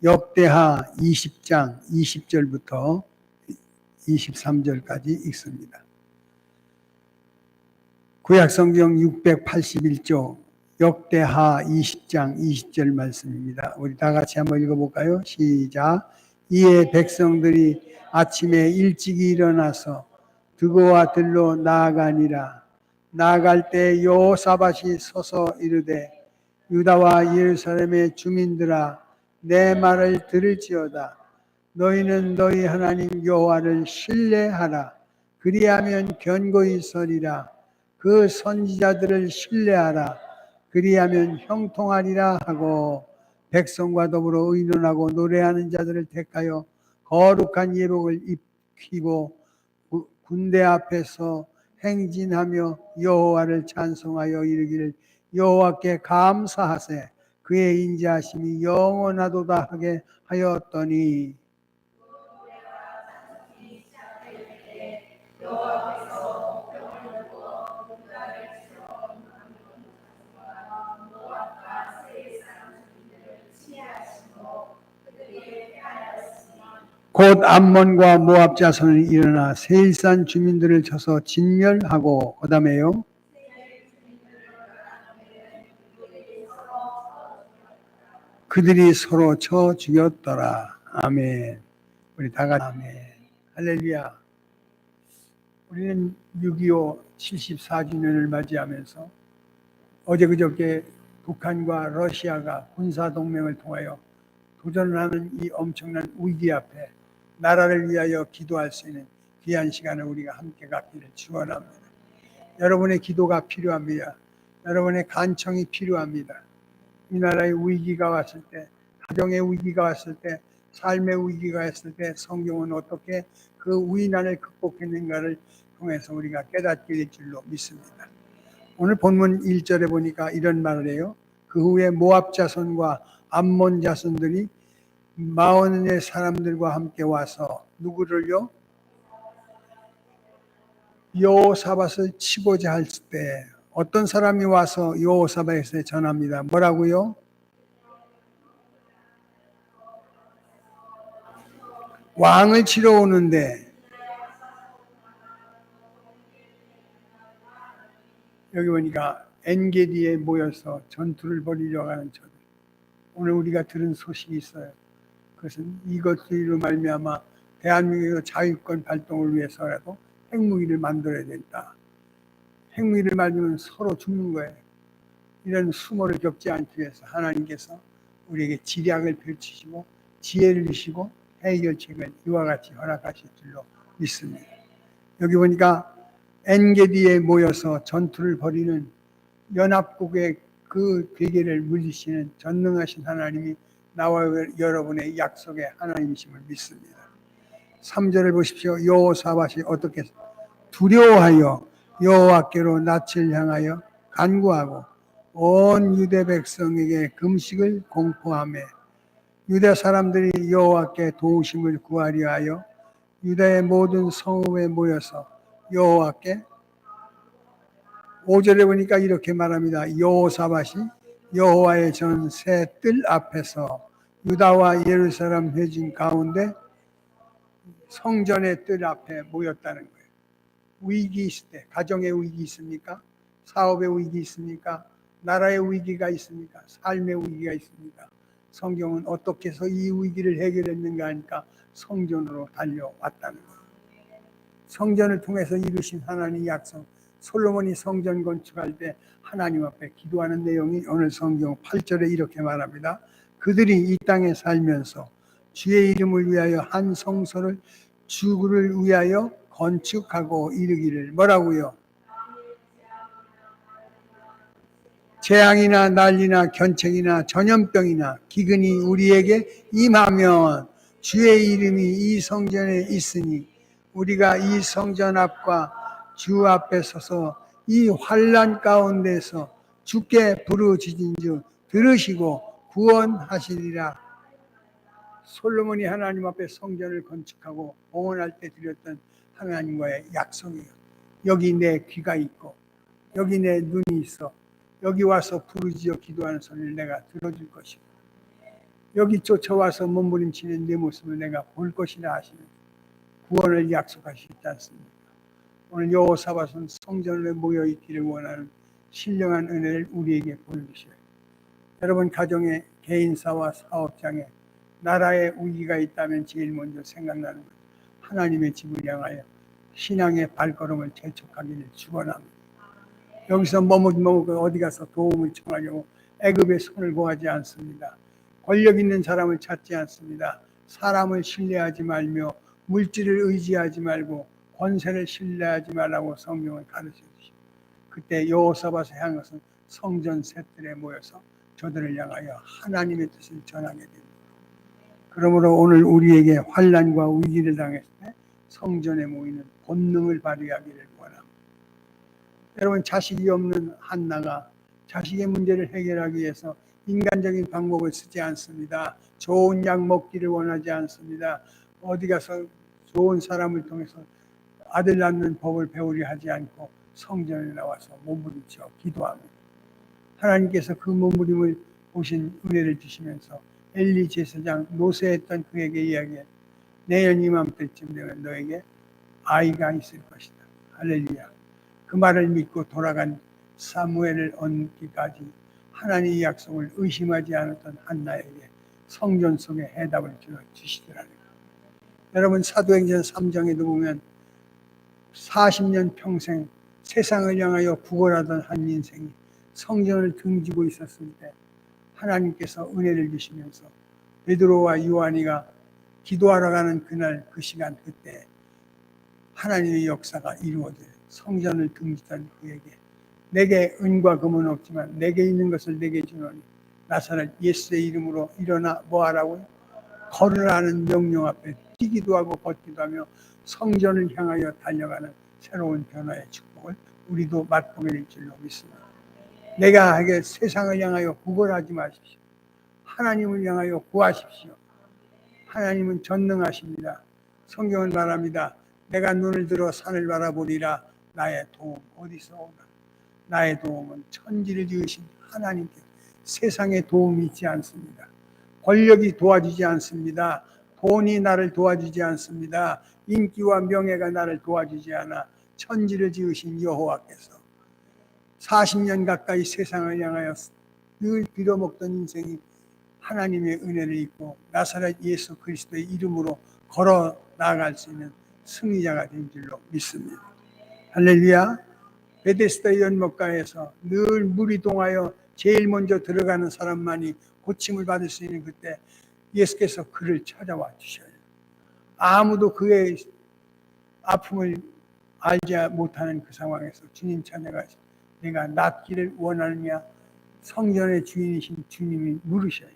역대하 20장 20절부터 23절까지 읽습니다. 구약성경 681쪽 역대하 20장 20절 말씀입니다. 우리 다 같이 한번 읽어볼까요? 시작. 이에 백성들이 아침에 일찍이 일어나서 드고와 들로 나아가니라. 나아갈 때 여호사밧이 서서 이르되 유다와 예루살렘의 주민들아 내 말을 들을지어다. 너희는 너희 하나님 여호와를 신뢰하라. 그리하면 견고히 서리라. 그 선지자들을 신뢰하라. 그리하면 형통하리라 하고 백성과 더불어 의논하고 노래하는 자들을 택하여 거룩한 예복을 입히고 군대 앞에서 행진하며 여호와를 찬송하여 이르기를 여호와께 감사하세 그의 인자하심이 영원하도다 하게 하였더니 곧 암몬과 모압 자손이 일어나 세일산 주민들을 쳐서 진멸하고 그 다음에요. 그들이 서로 쳐 죽였더라. 아멘. 우리 다 같이 아멘. 할렐루야. 우리는 6.25 74주년을 맞이하면서 어제 그저께 북한과 러시아가 군사동맹을 통하여 도전을 하는 이 엄청난 위기 앞에 나라를 위하여 기도할 수 있는 귀한 시간을 우리가 함께 갖기를 축원합니다. 여러분의 기도가 필요합니다. 여러분의 간청이 필요합니다. 이 나라의 위기가 왔을 때, 가정의 위기가 왔을 때, 삶의 위기가 왔을 때 성경은 어떻게 그 위난을 극복했는가를 통해서 우리가 깨닫게 될 줄로 믿습니다. 오늘 본문 1절에 보니까 이런 말을 해요. 그 후에 모압 자손과 암몬 자손들이 40의 사람들과 함께 와서 누구를요? 여호사밧을 치고자 할 때 어떤 사람이 와서 여호사밧에게 전합니다. 뭐라고요? 왕을 치러 오는데 여기 보니까 엔게디에 모여서 전투를 벌이려고 하는 저들. 오늘 우리가 들은 소식이 있어요. 그것은 이것들로 말미암아 대한민국의 자유권 발동을 위해서라도 핵무기를 만들어야 된다. 핵무기를 만들면 서로 죽는 거예요. 이런 수모를 겪지 않기 위해서 하나님께서 우리에게 지략을 펼치시고 지혜를 주시고 해결책을 이와 같이 허락하실 줄로 믿습니다. 여기 보니까 엔게디에 모여서 전투를 벌이는 연합국의 그 괴계를 물리시는 전능하신 하나님이 나와 여러분의 약속의 하나님이심을 믿습니다. 3절을 보십시오. 여호사밧이 어떻게 두려워하여 여호와께로 낯을 향하여 간구하고 온 유대 백성에게 금식을 공포하며 유대 사람들이 여호와께 도우심을 구하려 하여 유다의 모든 성읍에 모여서 여호와께 5절에 보니까 이렇게 말합니다. 여호사밧이 여호와의 전 새 뜰 앞에서 유다와 예루살렘 회중 가운데 성전의 뜰 앞에 모였다는 거예요. 위기 있을 때, 가정의 위기 있습니까? 사업의 위기 있습니까? 나라의 위기가 있습니까? 삶의 위기가 있습니까? 성경은 어떻게 해서 이 위기를 해결했는가 하니까 성전으로 달려왔다는 거예요. 성전을 통해서 이루신 하나님의 약속, 솔로몬이 성전 건축할 때 하나님 앞에 기도하는 내용이 오늘 성경 8절에 이렇게 말합니다. 그들이 이 땅에 살면서 주의 이름을 위하여 한 성소를 주를 위하여 건축하고 이르기를 뭐라고요? 재앙이나 난리나 견책이나 전염병이나 기근이 우리에게 임하면 주의 이름이 이 성전에 있으니 우리가 이 성전 앞과 주 앞에 서서 이 환난 가운데서 주께 부르짖은즉 들으시고 구원하시리라. 솔로몬이 하나님 앞에 성전을 건축하고 봉헌할 때 드렸던 하나님과의 약속이에요. 여기 내 귀가 있고 여기 내 눈이 있어 여기 와서 부르짖어 기도하는 소리를 내가 들어줄 것이고 여기 쫓아와서 몸부림치는 내 모습을 내가 볼 것이라 하시는 구원을 약속하시지 않습니까? 오늘 여호사밧은 성전에 모여 있기를 원하는 신령한 은혜를 우리에게 보여주셔요. 여러분 가정에, 개인사와 사업장에 나라의 위기가 있다면 제일 먼저 생각나는 것, 하나님의 집을 향하여 신앙의 발걸음을 재촉하기를 축원합니다. 여기서 머뭇머뭇 어디 가서 도움을 청하려고 애굽의 손을 구하지 않습니다. 권력 있는 사람을 찾지 않습니다. 사람을 신뢰하지 말며 물질을 의지하지 말고 권세를 신뢰하지 말라고 성경을 가르쳐 주십니다. 그때 여호사밧을 향한 것은 성전 셋들에 모여서 저들을 향하여 하나님의 뜻을 전하게 됩니다. 그러므로 오늘 우리에게 환난과 위기를 당했을 때 성전에 모이는 본능을 발휘하기를 원합니다. 여러분, 자식이 없는 한나가 자식의 문제를 해결하기 위해서 인간적인 방법을 쓰지 않습니다. 좋은 약 먹기를 원하지 않습니다. 어디 가서 좋은 사람을 통해서 아들 낳는 법을 배우려 하지 않고 성전에 나와서 몸부림쳐 기도합니다. 하나님께서 그 몸부림을 보신 은혜를 주시면서 엘리 제사장 노쇠했던 그에게 이야기해, 내년 이맘때쯤 되면 너에게 아이가 있을 것이다. 할렐루야. 그 말을 믿고 돌아간 사무엘을 얻기까지 하나님의 약속을 의심하지 않았던 한나에게 성전 속에 해답을 주시더라고요. 여러분, 사도행전 3장에도 보면 40년 평생 세상을 향하여 구걸하던 한 인생이 성전을 등지고 있었을 때 하나님께서 은혜를 주시면서 베드로와 요한이가 기도하러 가는 그날, 그 시간, 그때 하나님의 역사가 이루어져요. 성전을 등지던 그에게, 내게 은과 금은 없지만 내게 있는 것을 내게 주노니 나사렛 예수의 이름으로 일어나 뭐하라고요? 걸으라는 명령 앞에 뛰기도 하고 걷기도 하며 성전을 향하여 달려가는 새로운 변화의 축복을 우리도 맛보게 될 줄로 믿습니다. 내가 하게 세상을 향하여 구걸하지 마십시오. 하나님을 향하여 구하십시오. 하나님은 전능하십니다. 성경은 말합니다. 내가 눈을 들어 산을 바라보리라. 나의 도움 어디서 오나? 나의 도움은 천지를 지으신 하나님께. 세상에 도움이 있지 않습니다. 권력이 도와주지 않습니다. 돈이 나를 도와주지 않습니다. 인기와 명예가 나를 도와주지 않아 천지를 지으신 여호와께서 40년 가까이 세상을 향하여 늘 빌어먹던 인생이 하나님의 은혜를 입고 나사렛 예수 그리스도의 이름으로 걸어 나아갈 수 있는 승리자가 된 줄로 믿습니다. 할렐루야. 베데스다 연못가에서 늘 물이 동하여 제일 먼저 들어가는 사람만이 고침을 받을 수 있는 그때 예수께서 그를 찾아와 주셔요. 아무도 그의 아픔을 알지 못하는 그 상황에서 주님 찾아가서 내가 낫기를 원하느냐? 성전의 주인이신 주님이 물으셔요.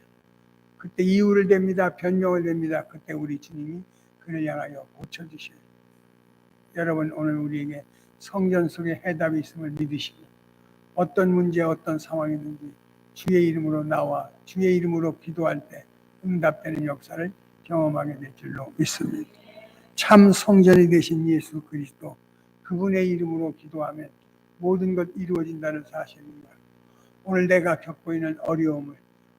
그때 이유를 댑니다. 변명을 댑니다. 그때 우리 주님이 그를 향하여 고쳐주셔요. 여러분, 오늘 우리에게 성전 속에 해답이 있음을 믿으시고 어떤 문제, 어떤 상황이든지 주의 이름으로 나와 주의 이름으로 기도할 때 응답되는 역사를 경험하게 될 줄로 믿습니다. 참 성전이 되신 예수 그리스도, 그분의 이름으로 기도하면 모든 것 이루어진다는 사실입니다. 오늘 내가 겪고 있는 어려움을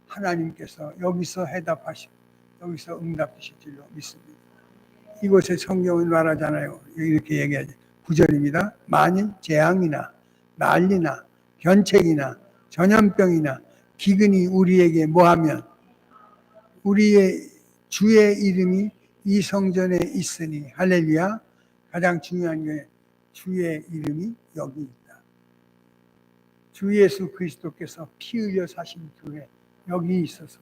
하나님께서 여기서 해답하시고 여기서 응답 주실 줄로 믿습니다. 이곳에 성경은 말하잖아요. 이렇게 얘기하죠. 9절입니다. 만일 재앙이나 난리나 견책이나 전염병이나 기근이 우리에게 뭐하면 우리의 주의 이름이 이 성전에 있으니, 할렐루야. 가장 중요한 게 주의 이름이 여기 있다. 주 예수 그리스도께서 피 흘려 사신 교회 여기 있어서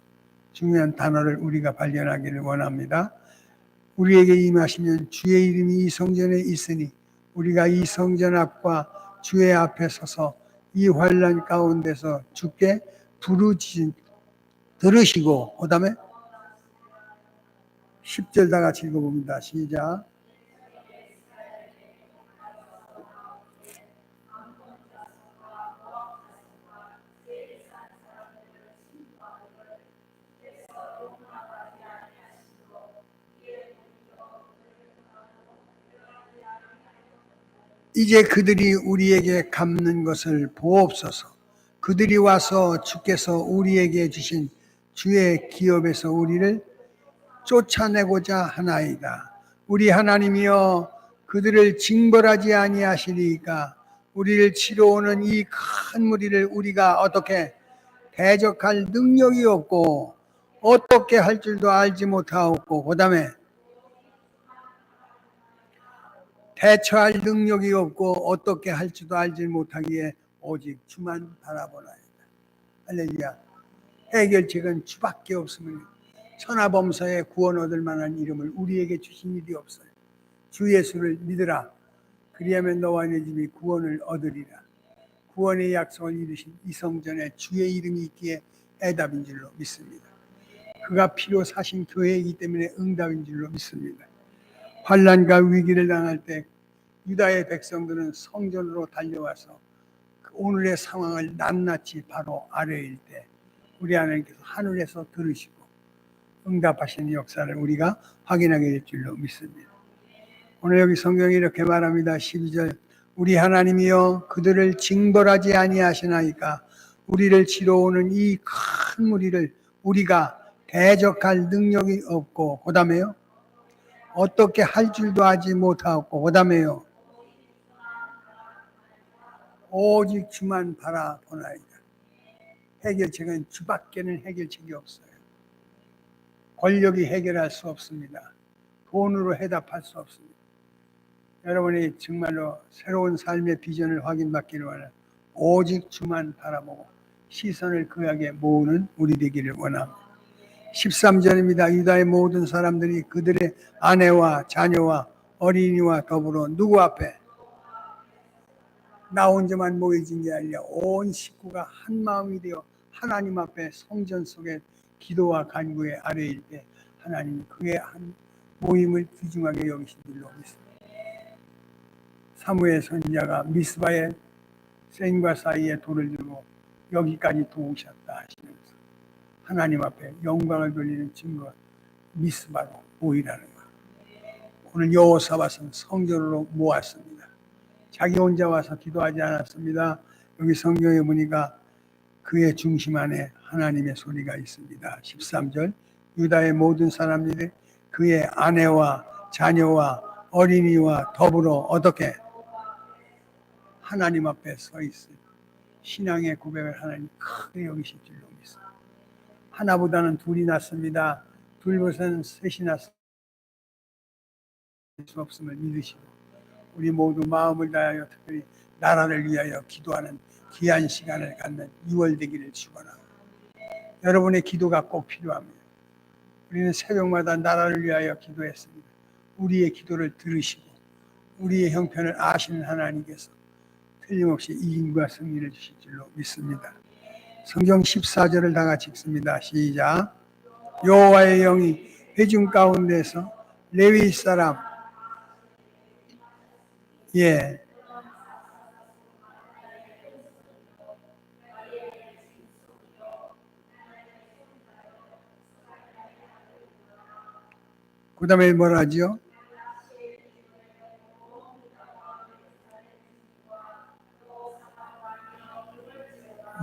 중요한 단어를 우리가 발견하기를 원합니다. 우리에게 임하시면 주의 이름이 이 성전에 있으니 우리가 이 성전 앞과 주의 앞에 서서 이 환난 가운데서 주께 부르짖은 들으시고, 그 다음에 10절 다 같이 읽어봅니다. 시작. 이제 그들이 우리에게 갚는 것을 보옵소서. 그들이 와서 주께서 우리에게 주신 주의 기업에서 우리를 쫓아내고자 하나이다. 우리 하나님이여 그들을 징벌하지 아니하시리이까 우리를 치러 오는 이 큰 무리를 우리가 어떻게 대적할 능력이 없고 어떻게 할 줄도 알지 못하옵고 그 다음에 대처할 능력이 없고 어떻게 할 줄도 알지 못하기에 오직 주만 바라보나이다. 할렐루야. 해결책은 주밖에 없으면 천하범사에 구원 얻을 만한 이름을 우리에게 주신 일이 없어요. 주 예수를 믿으라. 그리하면 너와 네 집이 구원을 얻으리라. 구원의 약속을 이루신 이 성전에 주의 이름이 있기에 해답인 줄로 믿습니다. 그가 피로 사신 교회이기 때문에 응답인 줄로 믿습니다. 환난과 위기를 당할 때 유다의 백성들은 성전으로 달려와서 오늘의 상황을 낱낱이 바로 아뢰일 때 우리 하나님께서 하늘에서 들으시고 응답하시는 역사를 우리가 확인하게 될 줄로 믿습니다. 오늘 여기 성경이 이렇게 말합니다. 12절 우리 하나님이여 그들을 징벌하지 아니하시나이까 우리를 치러 오는 이 큰 무리를 우리가 대적할 능력이 없고 그 다음에요 어떻게 할 줄도 알지 못하고 그 다음에요 오직 주만 바라보나이다. 해결책은 주밖에는 해결책이 없어요. 권력이 해결할 수 없습니다. 돈으로 해답할 수 없습니다. 여러분이 정말로 새로운 삶의 비전을 확인받기를 원하는 오직 주만 바라보고 시선을 그에게 모으는 우리 되기를 원합니다. 13절입니다. 유다의 모든 사람들이 그들의 아내와 자녀와 어린이와 더불어 누구 앞에 나 혼자만 모여진 게 아니라 온 식구가 한 마음이 되어 하나님 앞에 성전 속에 기도와 간구의 아래일 때 하나님이 그의 한 모임을 귀중하게 여기신 줄로 믿습니다. 사무엘 선지자가 미스바의 센과 사이에 돌을 들고 여기까지 도우셨다 하시면서 하나님 앞에 영광을 돌리는 증거 미스바로 모이라는 것. 오늘 여호사밧은 성전으로 모았습니다. 자기 혼자 와서 기도하지 않았습니다. 여기 성경에 보니까 그의 중심 안에 하나님의 소리가 있습니다. 13절 유다의 모든 사람들이 그의 아내와 자녀와 어린이와 더불어 어떻게 하나님 앞에 서 있어요. 신앙의 고백을 하나님 크게 여기실 줄로 믿습니다. 하나보다는 둘이 낫습니다. 둘보다는 셋이 낫습니다. 수 없음을 믿으시고 우리 모두 마음을 다하여 특별히 나라를 위하여 기도하는 귀한 시간을 갖는 6월 되기를 축원합니다. 여러분의 기도가 꼭 필요합니다. 우리는 새벽마다 나라를 위하여 기도했습니다. 우리의 기도를 들으시고 우리의 형편을 아시는 하나님께서 틀림없이 이김과 승리를 주실 줄로 믿습니다. 성경 14절을 다 같이 읽습니다. 시작. 여호와의 영이 회중 가운데서 레위 사람 그 다음에 뭐라 하죠?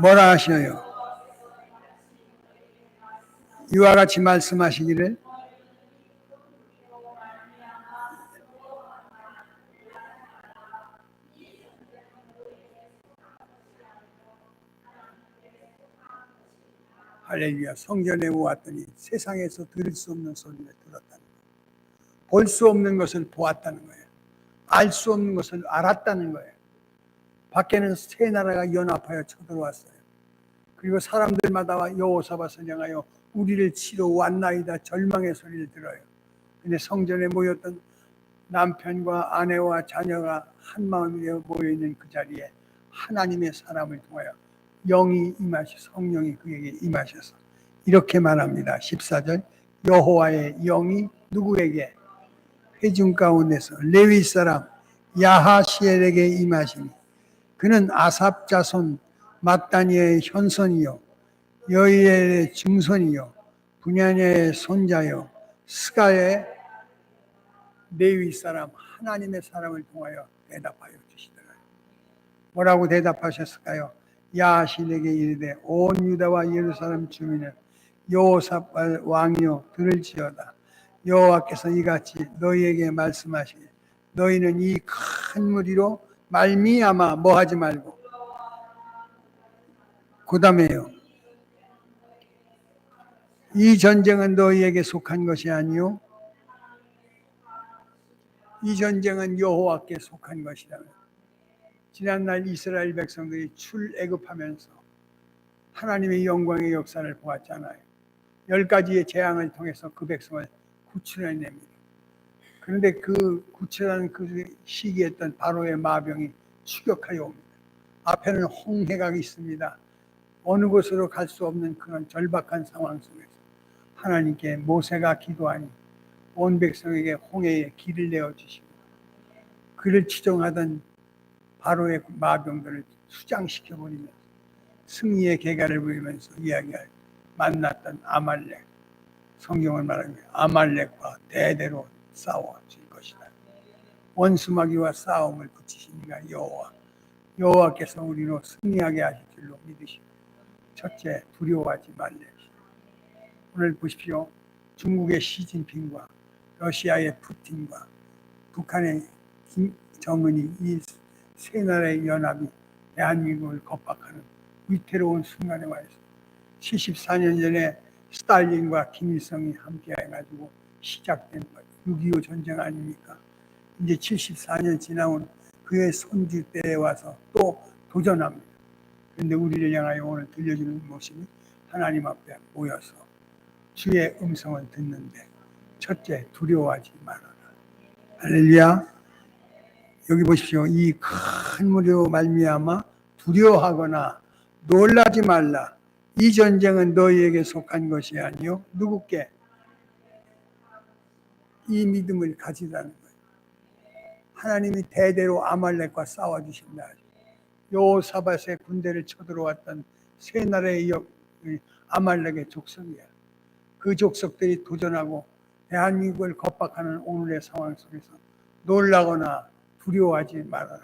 뭐라 하셔요? 이와 같이 말씀하시기를 할렐루야. 성전에 모았더니 세상에서 들을 수 없는 소리를 들었다는 거예요. 볼 수 없는 것을 보았다는 거예요. 알 수 없는 것을 알았다는 거예요. 밖에는 세 나라가 연합하여 쳐들어왔어요. 그리고 사람들마다 여호사밧을 향하여 우리를 치러 왔나이다 절망의 소리를 들어요. 근데 성전에 모였던 남편과 아내와 자녀가 한 마음이 되어 모여있는 그 자리에 하나님의 사람을 통하여 영이 임하셔서 성령이 그에게 임하셔서 이렇게 말합니다. 14절 여호와의 영이 누구에게 회중 가운데서 레위 사람 야하시엘에게 임하시니 그는 아삽 자손 마따니의 현손이요 여이엘의 증손이요 분야냐의 손자요 스가의 레위 사람 하나님의 사람을 통하여 대답하여 주시더라. 뭐라고 대답하셨을까요? 야하시엘에게 이르되 온 유다와 예루살렘 주민은 여호사밧 왕이여 들을지어다. 여호와께서 이같이 너희에게 말씀하시니 너희는 이 큰 무리로 말미암아 뭐하지 말고 그 다음에요. 이 전쟁은 너희에게 속한 것이 아니요 이 전쟁은 여호와께 속한 것이라며. 지난날 이스라엘 백성들이 출애굽하면서 하나님의 영광의 역사를 보았잖아요. 10가지의 재앙을 통해서 그 백성을 구출해냅니다. 그런데 그 구출하는 그 시기했던 바로의 마병이 추격하여 옵니다. 앞에는 홍해가 있습니다. 어느 곳으로 갈 수 없는 그런 절박한 상황 속에서 하나님께 모세가 기도하니 온 백성에게 홍해에 길을 내어주시고 그를 치정하던 바로의 마병들을 수장시켜버리면서 승리의 계가를 보이면서 이야기할 만났던 아말렉, 성경을 말하면 아말렉과 대대로 싸워질 것이다. 원수마귀와 싸움을 붙이시니가 여호와께서 우리로 승리하게 하실 줄로 믿으시고 첫째, 두려워하지 말래. 오늘 보십시오. 중국의 시진핑과 러시아의 푸틴과 북한의 김정은이 이 세 나라의 연합이 대한민국을 겁박하는 위태로운 순간에 와 있습니다. 74년 전에 스탈린과 김일성이 함께 해가지고 시작된 6.25 전쟁 아닙니까? 이제 74년 지나온 그의 손주 때에 와서 또 도전합니다. 그런데 우리를 향하여 오늘 들려주는 모습이 하나님 앞에 모여서 주의 음성을 듣는데 첫째, 두려워하지 말아라. 할렐루야. 여기 보십시오. 이 큰 무리로 말미암아 두려워하거나 놀라지 말라. 이 전쟁은 너희에게 속한 것이 아니요 누구께? 이 믿음을 가지라는 거예요. 하나님이 대대로 아말렉과 싸워주신다. 여호사밧의 군대를 쳐들어왔던 세 나라의 아말렉의 족속이야. 그 족속들이 도전하고 대한민국을 겁박하는 오늘의 상황 속에서 놀라거나 두려워하지 말아라.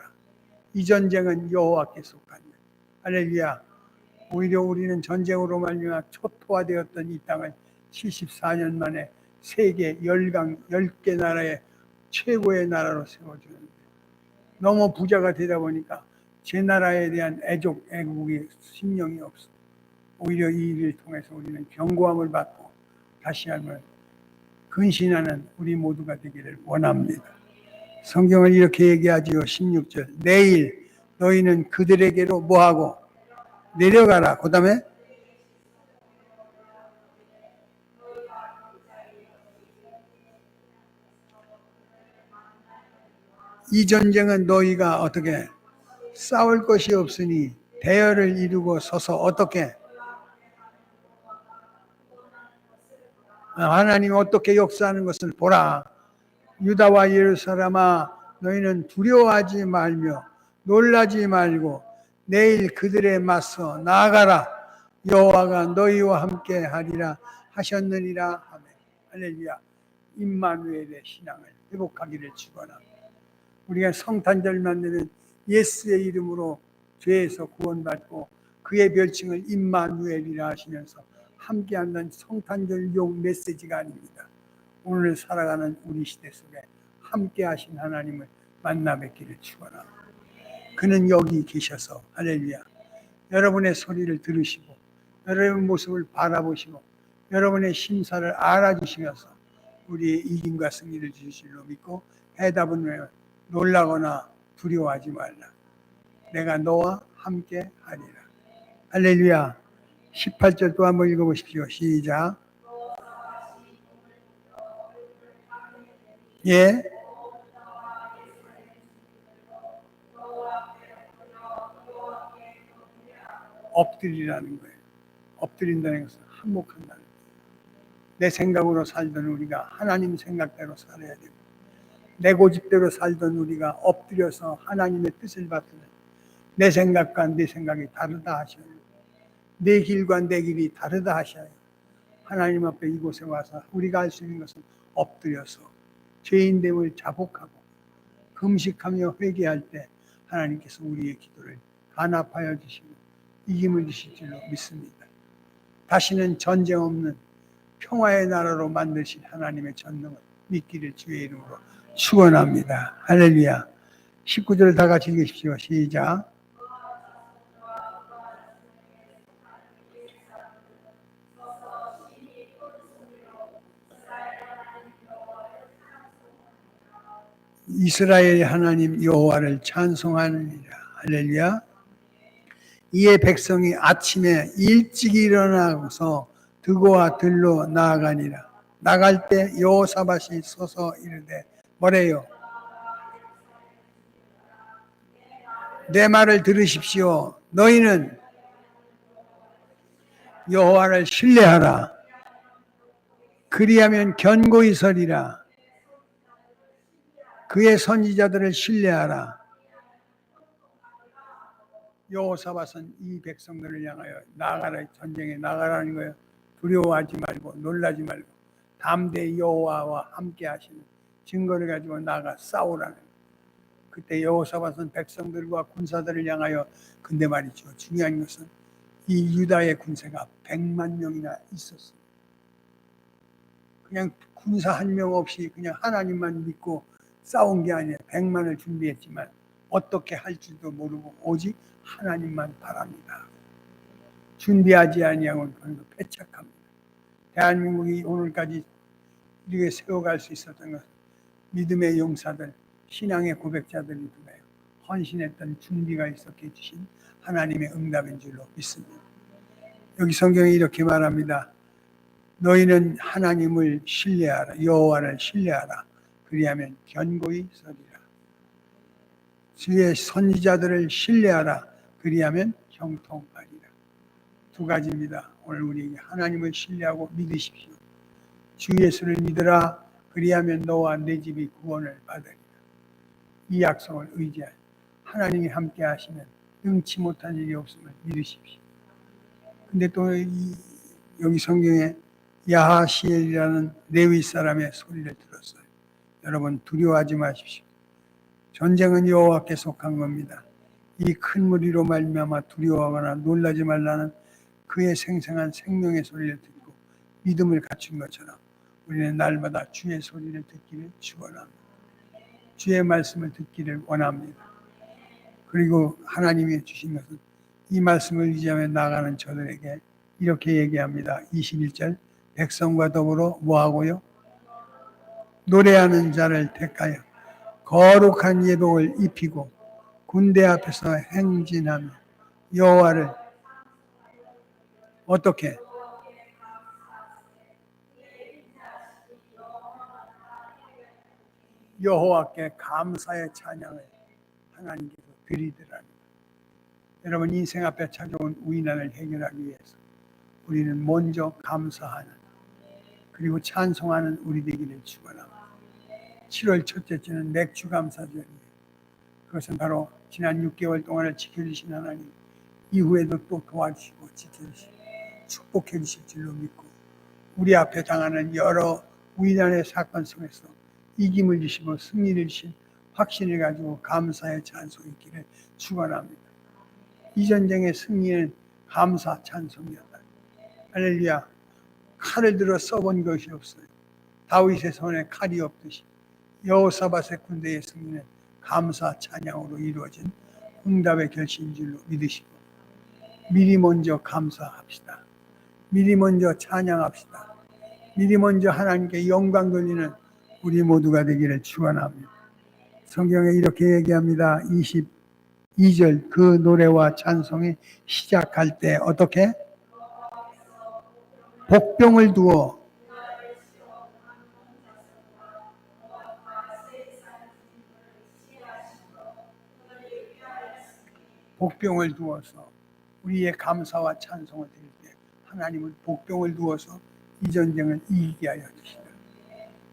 이 전쟁은 여호와께 속한 것. 할렐루야. 오히려 우리는 전쟁으로 말미암아 초토화되었던 이 땅을 74년 만에 세계 10개 나라의 최고의 나라로 세워주는데 너무 부자가 되다 보니까 제 나라에 대한 애국이 심령이 없어. 오히려 이 일을 통해서 우리는 견고함을 받고 다시 한번 근신하는 우리 모두가 되기를 원합니다. 성경은 이렇게 얘기하지요. 16절 내일 너희는 그들에게로 뭐하고 내려가라. 그 다음에 이 전쟁은 너희가 어떻게 싸울 것이 없으니 대열을 이루고 서서 어떻게 하나님이 어떻게 역사하는 것을 보라. 유다와 예루살렘아 너희는 두려워하지 말며 놀라지 말고 내일 그들에 맞서 나아가라. 여호와가 너희와 함께 하리라 하셨느니라. 아멘. 할렐루야. 임마누엘의 신앙을 회복하기를 축원합니다. 우리가 성탄절만 되면 예수의 이름으로 죄에서 구원받고 그의 별칭을 임마누엘이라 하시면서 함께한다는 성탄절용 메시지가 아닙니다. 오늘 살아가는 우리 시대 속에 함께 하신 하나님을 만나 뵙기를 축원합니다. 그는 여기 계셔서 할렐루야. 여러분의 소리를 들으시고 여러분의 모습을 바라보시고 여러분의 심사를 알아주시면서 우리의 이김과 승리를 주실 줄로 믿고 해답은 왜 놀라거나 두려워하지 말라. 내가 너와 함께 하리라. 할렐루야. 18절 또 한번 읽어보십시오. 시작. 예. 엎드리라는 거예요. 엎드린다는 것은 한몫한다는 거예요. 내 생각으로 살던 우리가 하나님 생각대로 살아야 되고 내 고집대로 살던 우리가 엎드려서 하나님의 뜻을 받드는 내 생각과 내 생각이 다르다 하셔요. 내 길과 내 길이 다르다 하셔요. 하나님 앞에 이곳에 와서 우리가 할 수 있는 것은 엎드려서 죄인됨을 자복하고 금식하며 회개할 때 하나님께서 우리의 기도를 간합하여 주시고 이김을 주실 줄로 믿습니다. 다시는 전쟁 없는 평화의 나라로 만드신 하나님의 전능을 믿기를 주의 이름으로 축원합니다. 할렐루야. 19절 다 같이 읽으십시오. 시작. 이스라엘 하나님 여호와를 찬송하느니라. 할렐루야. 이에 백성이 아침에 일찍 일어나서 드고와 들로 나아가니라. 나갈 때 여호사밧이 서서 이르되 뭐래요? 내 말을 들으십시오. 너희는 여호와를 신뢰하라. 그리하면 견고히 서리라. 그의 선지자들을 신뢰하라. 여호사밧은 이 백성들을 향하여 나가라, 전쟁에 나가라는 거예요. 두려워하지 말고 놀라지 말고 담대히 여호와와 함께 하시는 증거를 가지고 나가 싸우라는 거예요. 그때 여호사밧은 백성들과 군사들을 향하여, 근데 말이죠, 중요한 것은 이 유다의 군사가 100만 명이나 있었어요. 그냥 군사 한 명 없이 그냥 하나님만 믿고 싸운 게 아니라 100만을 준비했지만 어떻게 할 줄도 모르고 오직 하나님만 바랍니다. 준비하지 아니하고는 패착합니다. 대한민국이 오늘까지 이렇게 세워갈 수 있었던 것은 믿음의 용사들, 신앙의 고백자들이 두어요. 헌신했던 준비가 있었기에 주신 하나님의 응답인 줄로 믿습니다. 여기 성경에 이렇게 말합니다. 너희는 하나님을 신뢰하라. 여호와를 신뢰하라. 그리하면 견고히 서리라. 주의 선지자들을 신뢰하라. 그리하면 형통하리라. 두 가지입니다. 오늘 우리에게 하나님을 신뢰하고 믿으십시오. 주 예수를 믿으라. 그리하면 너와 내 집이 구원을 받으리라. 이 약속을 의지하여 하나님이 함께 하시면 능치 못한 일이 없음을 믿으십시오. 근데 또 여기 성경에 야하시엘이라는 레위 사람의 소리를 들었어요. 여러분 두려워하지 마십시오. 전쟁은 여호와께 속한 겁니다. 이 큰 무리로 말미암아 두려워하거나 놀라지 말라는 그의 생생한 생명의 소리를 듣고 믿음을 갖춘 것처럼 우리는 날마다 주의 소리를 듣기를 축원합니다. 주의 말씀을 듣기를 원합니다. 그리고 하나님이 주신 것은 이 말씀을 의지하며 나가는 저들에게 이렇게 얘기합니다. 21절 백성과 더불어 뭐하고요? 노래하는 자를 택하여 거룩한 예복을 입히고 군대 앞에서 행진하며 여호와를 어떻게? 여호와께 감사의 찬양을 하나님께서 드리더라는 여러분 인생 앞에 찾아온 위난을 해결하기 위해서 우리는 먼저 감사하는 그리고 찬송하는 우리 되기를 축원합니다. 7월 첫째 주는 맥주 감사절이에요. 그것은 바로 지난 6개월 동안을 지켜주신 하나님 이후에도 또 도와주시고 지켜주시고 축복해 주실 줄로 믿고 우리 앞에 당하는 여러 위난의 사건 속에서 이김을 주시고 승리를 주신 확신을 가지고 감사의 찬송이 있기를 축원합니다. 이 전쟁의 승리는 감사 찬송이었다. 할렐루야. 칼을 들어 써본 것이 없어요. 다윗의 손에 칼이 없듯이 여호사밧의 군대의 승리는 감사 찬양으로 이루어진 응답의 결실인 줄로 믿으시고 미리 먼저 감사합시다. 미리 먼저 찬양합시다. 미리 먼저 하나님께 영광 돌리는 우리 모두가 되기를 축원합니다. 성경에 이렇게 얘기합니다. 22절 그 노래와 찬송이 시작할 때 어떻게? 복병을 두어 복병을 두어서 우리의 감사와 찬송을 드릴 때 하나님은 복병을 두어서 이 전쟁을 이기게 하여 주시다.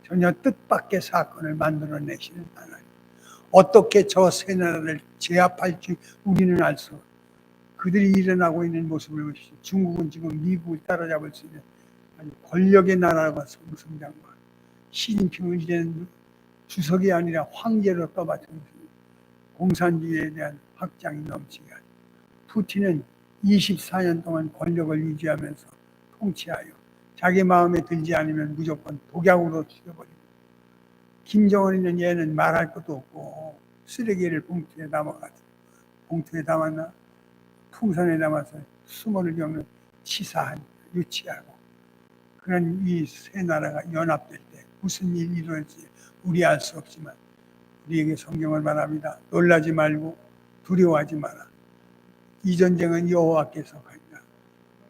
전혀 뜻밖의 사건을 만들어내시는 하나님. 어떻게 저 세 나라를 제압할지 우리는 알 수 없어요. 그들이 일어나고 있는 모습을 보시죠. 중국은 지금 미국을 따라잡을 수 있는 아주 권력의 나라가 성장과 시진핑은 이제는 주석이 아니라 황제로 떠받치는 공산주의에 대한 확장이 넘치게 하죠. 푸틴은 24년 동안 권력을 유지하면서 통치하여 자기 마음에 들지 않으면 무조건 독약으로 죽여버리고, 김정은이는 얘는 말할 것도 없고 쓰레기를 봉투에 담아가지고, 봉투에 담았나 풍선에 담아서 수모를 겪는 치사한 유치하고, 그런 이 세 나라가 연합될 때 무슨 일이 일어날지 우리 알 수 없지만 우리에게 성경을 말합니다. 놀라지 말고 두려워하지 마라. 이 전쟁은 여호와께서 하리라.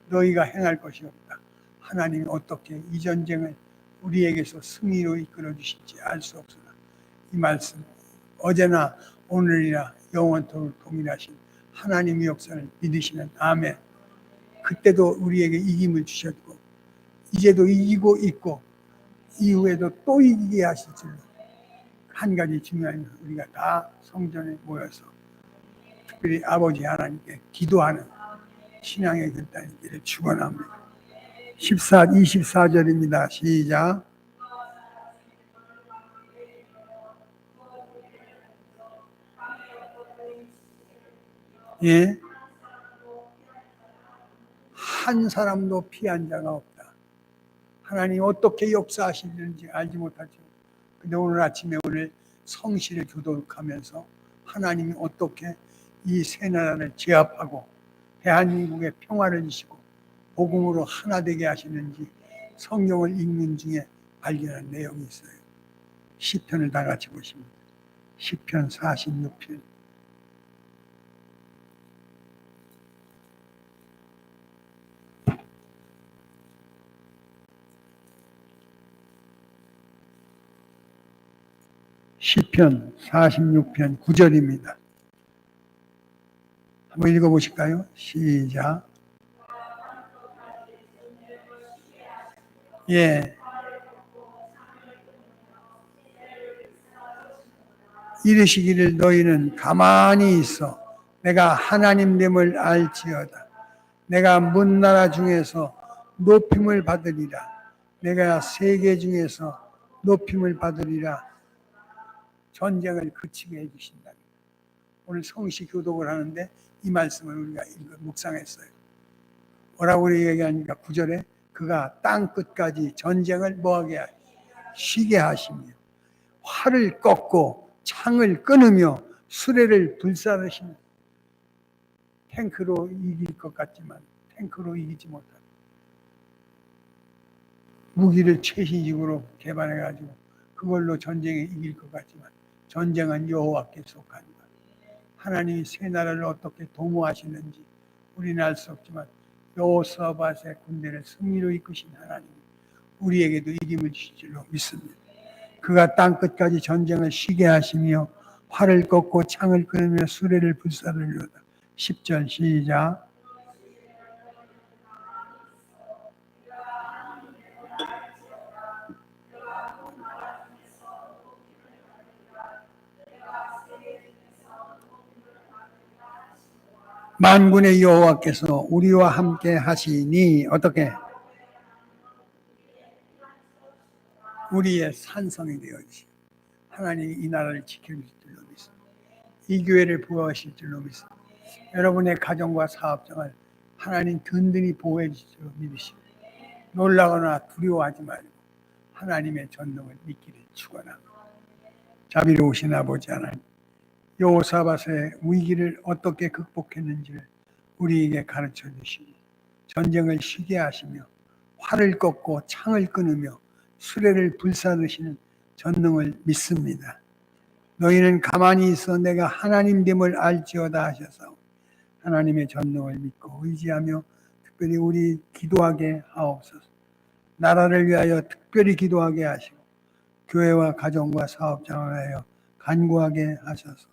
너희가 행할 것이 없다. 하나님이 어떻게 이 전쟁을 우리에게서 승리로 이끌어 주실지 알 수 없으나 이 말씀 어제나 오늘이나 영원토록 동일하신 하나님의 역사를 믿으시는 아멘. 그때도 우리에게 이김을 주셨고 이제도 이기고 있고 이후에도 또 이기게 하실 줄로, 한 가지 중요한 것은 우리가 다 성전에 모여서 특별히 아버지 하나님께 기도하는 신앙의 결단이 있기를 축원합니다. 24절입니다. 시작. 예. 한 사람도 피한 자가 없다. 하나님 어떻게 역사하시는지 알지 못하죠. 근데 오늘 아침에 오늘 성실을 교독하면서 하나님이 어떻게 이 세 나라를 제압하고 대한민국에 평화를 주시고 복음으로 하나 되게 하시는지 성경을 읽는 중에 발견한 내용이 있어요. 시편을 다 같이 보십니다. 시편 46편. 시편 46편 9절입니다. 한번 읽어보실까요? 시작. 예. 이르시기를 너희는 가만히 있어 내가 하나님됨을 알지어다. 내가 문나라 중에서 높임을 받으리라. 내가 세계 중에서 높임을 받으리라. 전쟁을 그치게 해주신다. 오늘 성시 교독을 하는데 이 말씀을 우리가 묵상했어요. 뭐라고 얘기하니까 9절에 그가 땅 끝까지 전쟁을 뭐하게 쉬게 하시며 활을 꺾고 창을 끊으며 수레를 불사르시며, 탱크로 이길 것 같지만 탱크로 이기지 못하고 무기를 최신식으로 개발해가지고 그걸로 전쟁에 이길 것 같지만 전쟁은 여호와께 속한다. 하나님이 세 나라를 어떻게 도모하시는지 우리는 알 수 없지만 여호사밧의 군대를 승리로 이끄신 하나님이 우리에게도 이김을 주실 줄로 믿습니다. 그가 땅끝까지 전쟁을 쉬게 하시며 활을 꺾고 창을 끊으며 수레를 불사르려다. 10절 시작. 만군의 여호와께서 우리와 함께 하시니 어떻게? 우리의 산성이 되어주시. 하나님이 이 나라를 지켜주실 줄로 믿습니다. 이 교회를 보호하실 줄로 믿습니다. 여러분의 가정과 사업장을 하나님 든든히 보호해 주실 줄로 믿으십니다. 놀라거나 두려워하지 말고 하나님의 전능을 믿기를 축원합니다. 자비로우신 아버지 하나님, 여호사밧의 위기를 어떻게 극복했는지를 우리에게 가르쳐 주시고 전쟁을 쉬게 하시며 활을 꺾고 창을 끊으며 수레를 불사르시는 전능을 믿습니다. 너희는 가만히 있어 내가 하나님됨을 알지어다 하셔서 하나님의 전능을 믿고 의지하며 특별히 우리 기도하게 하옵소서. 나라를 위하여 특별히 기도하게 하시고 교회와 가정과 사업장을 위하여 간구하게 하셔서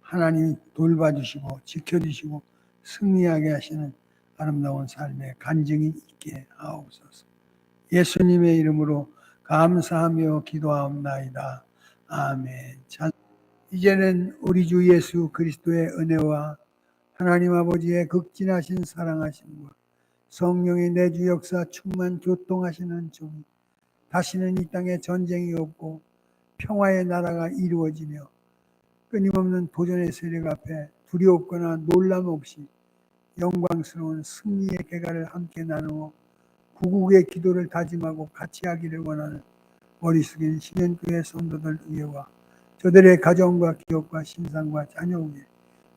하나님이 돌봐주시고 지켜주시고 승리하게 하시는 아름다운 삶의 간증이 있게 하옵소서. 예수님의 이름으로 감사하며 기도하옵나이다. 아멘. 이제는 우리 주 예수 그리스도의 은혜와 하나님 아버지의 극진하신 사랑하심과 성령의 내주 역사 충만 교통하시는 종이 다시는 이 땅에 전쟁이 없고 평화의 나라가 이루어지며 끊임없는 도전의 세력 앞에 두려웠거나 놀람 없이 영광스러운 승리의 계가를 함께 나누어 구국의 기도를 다짐하고 같이 하기를 원하는 머리 숙인 신현교회 성도들 위에와 저들의 가정과 기업과 신상과 자녀 위에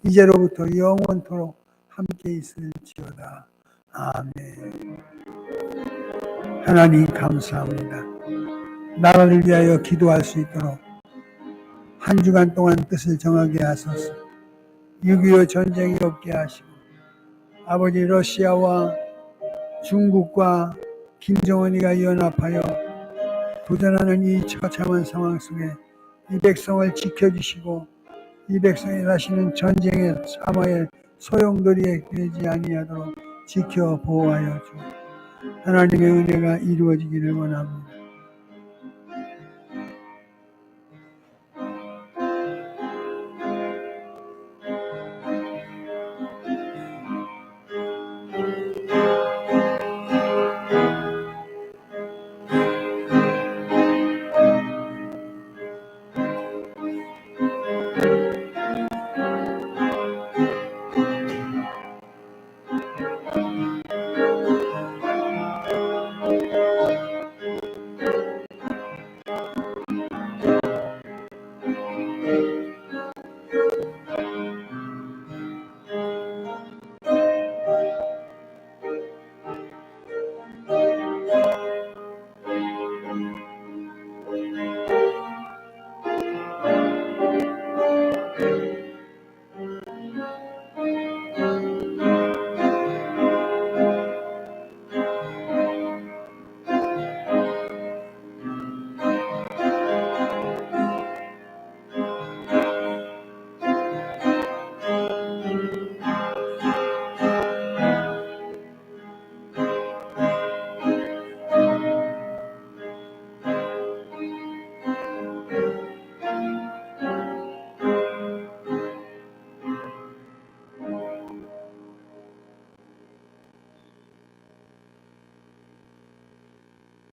이제로부터 영원토록 함께 있을지어다. 아멘. 하나님 감사합니다. 나라를 위하여 기도할 수 있도록 한 주간 동안 뜻을 정하게 하소서. 6.25 전쟁이 없게 하시고 아버지 러시아와 중국과 김정은이가 연합하여 도전하는 이 처참한 상황 속에 이 백성을 지켜주시고 이 백성이 다시는 전쟁의 사마의 소용돌이에 되지 아니하도록 지켜 보호하여 주옵소서. 하나님의 은혜가 이루어지기를 원합니다.